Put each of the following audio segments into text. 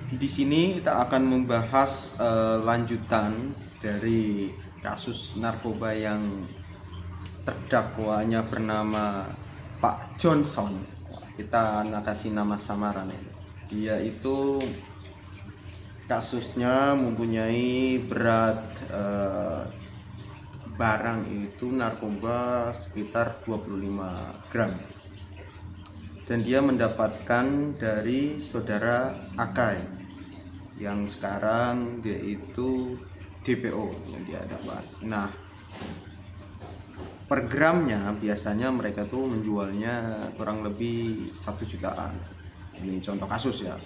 Di sini kita akan membahas lanjutan dari kasus narkoba yang terdakwanya bernama Pak Johnson. Kita kasih nama samaran ini. Dia itu kasusnya mempunyai berat barang itu narkoba sekitar 25 gram. Dan dia mendapatkan dari saudara Akai yang sekarang dia itu DPO yang dia dapat. Nah, per gramnya biasanya mereka tuh menjualnya kurang lebih 1 jutaan. Ini contoh kasus ya.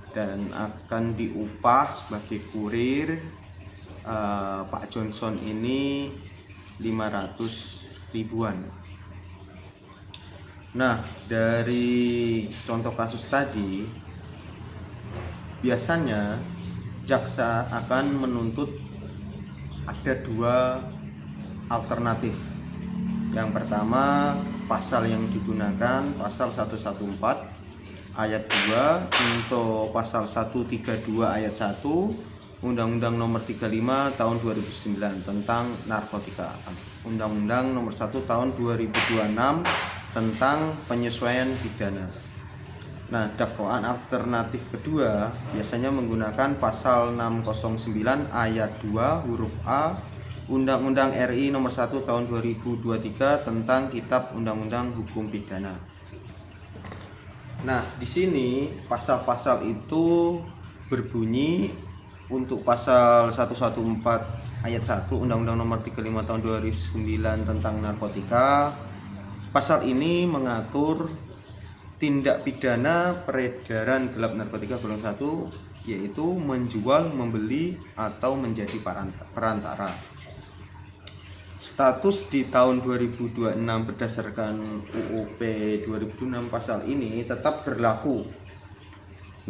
Dan akan diupah sebagai kurir Pak Johnson ini 500 ribuan. Nah, dari contoh kasus tadi, biasanya jaksa akan menuntut ada 2 alternatif. Yang pertama, pasal yang digunakan pasal 114 ayat 2 untuk pasal 132 ayat 1 Undang-Undang Nomor 35 Tahun 2009 tentang narkotika, Undang-Undang Nomor 1 Tahun 2026 tentang penyesuaian pidana. Nah, dakwaan alternatif kedua biasanya menggunakan pasal 609 ayat 2 huruf A Undang-Undang RI Nomor 1 Tahun 2023 tentang Kitab Undang-Undang Hukum Pidana. Nah, di sini pasal-pasal itu berbunyi untuk pasal 114 ayat 1 Undang-Undang Nomor 35 Tahun 2009 tentang narkotika. Pasal ini mengatur tindak pidana peredaran gelap narkotika golongan 1, yaitu menjual, membeli, atau menjadi perantara. Status di tahun 2026 berdasarkan UUP 2006 pasal ini tetap berlaku.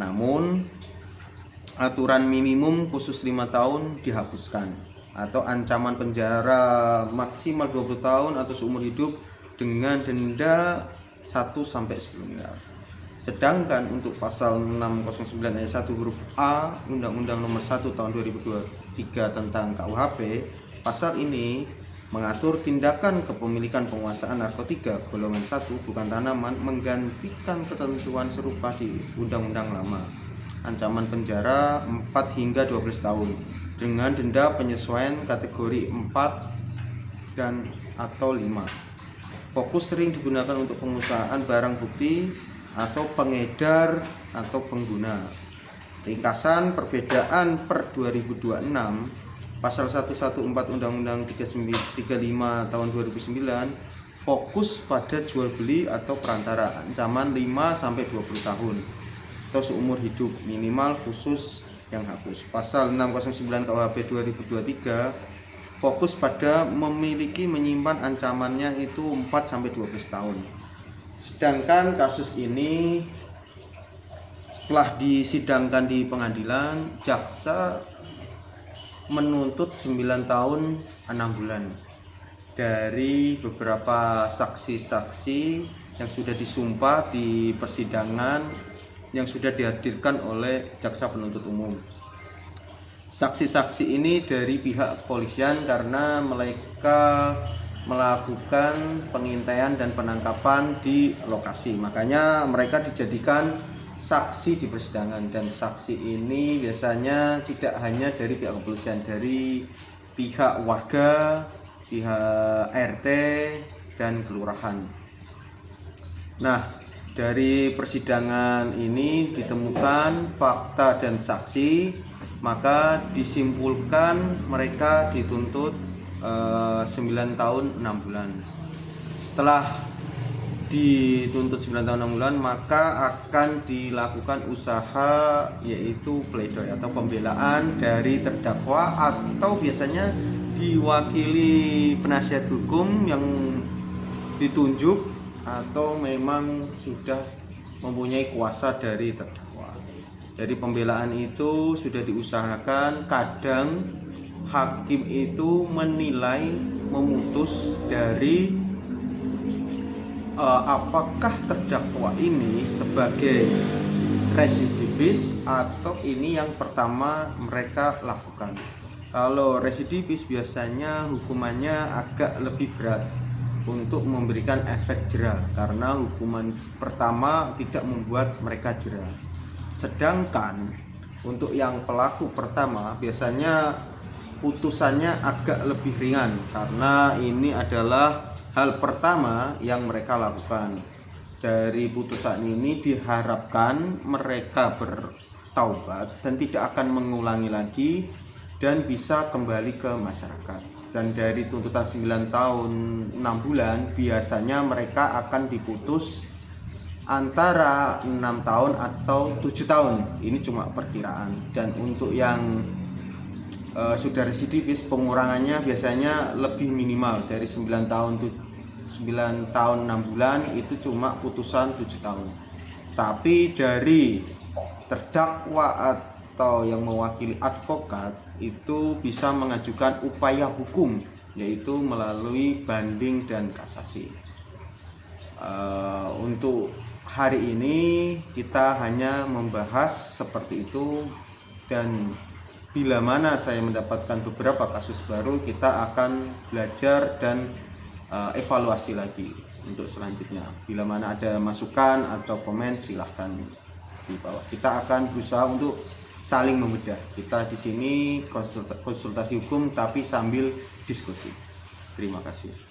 Namun, aturan minimum khusus 5 tahun dihapuskan, atau ancaman penjara maksimal 20 tahun atau seumur hidup dengan denda 1-10 miliar. Sedangkan untuk pasal 609 ayat 1 huruf A Undang-Undang Nomor 1 Tahun 2023 tentang KUHP, pasal ini mengatur tindakan kepemilikan penguasaan narkotika golongan 1 bukan tanaman menggantikan ketentuan serupa di undang-undang lama. Ancaman penjara 4 hingga 12 tahun dengan denda penyesuaian kategori 4 dan atau 5. Fokus sering digunakan untuk penguasaan barang bukti atau pengedar atau pengguna. Ringkasan perbedaan per 2026 pasal 114 Undang-Undang 35 tahun 2009 fokus pada jual beli atau perantara, ancaman 5-20 tahun atau seumur hidup minimal khusus yang hapus. Pasal 609 KUHP 2023 fokus pada memiliki menyimpan ancamannya itu 4-12 tahun. Sedangkan kasus ini setelah disidangkan di pengadilan, jaksa menuntut 9 tahun 6 bulan dari beberapa saksi-saksi yang sudah disumpah di persidangan yang sudah dihadirkan oleh jaksa penuntut umum. Saksi-saksi ini dari pihak kepolisian karena mereka melakukan pengintaian dan penangkapan di lokasi. Makanya mereka dijadikan saksi di persidangan, dan saksi ini biasanya tidak hanya dari pihak kepolisian, dari pihak warga, pihak RT dan kelurahan. Nah, dari persidangan ini ditemukan fakta dan saksi, maka disimpulkan mereka dituntut 9 tahun 6 bulan. Setelah dituntut 9 tahun 6 bulan, maka akan dilakukan usaha yaitu pledoi atau pembelaan dari terdakwa, atau biasanya diwakili penasihat hukum yang ditunjuk atau memang sudah mempunyai kuasa dari terdakwa. Jadi pembelaan itu sudah diusahakan. Kadang hakim itu menilai, memutus dari apakah terdakwa ini sebagai residivis residivis atau ini yang pertama mereka lakukan. Kalau residivis biasanya hukumannya agak lebih berat untuk memberikan efek jera, karena hukuman pertama tidak membuat mereka jera. Sedangkan untuk yang pelaku pertama biasanya putusannya agak lebih ringan, karena ini adalah hal pertama yang mereka lakukan. Dari putusan ini diharapkan mereka bertaubat dan tidak akan mengulangi lagi dan bisa kembali ke masyarakat. Dan dari tuntutan 9 tahun 6 bulan biasanya mereka akan diputus antara 6 tahun atau 7 tahun. Ini cuma perkiraan. Dan untuk yang sudah residivis, pengurangannya biasanya lebih minimal. Dari 9 tahun 6 bulan itu cuma putusan 7 tahun. Tapi dari terdakwa atau yang mewakili advokat itu bisa mengajukan upaya hukum, yaitu melalui banding dan kasasi. Untuk hari ini kita hanya membahas seperti itu, dan bila mana saya mendapatkan beberapa kasus baru, kita akan belajar dan evaluasi lagi untuk selanjutnya. Bila mana ada masukan atau komen silahkan di bawah. Kita akan berusaha untuk saling membedah. Kita di sini konsultasi hukum tapi sambil diskusi. Terima kasih.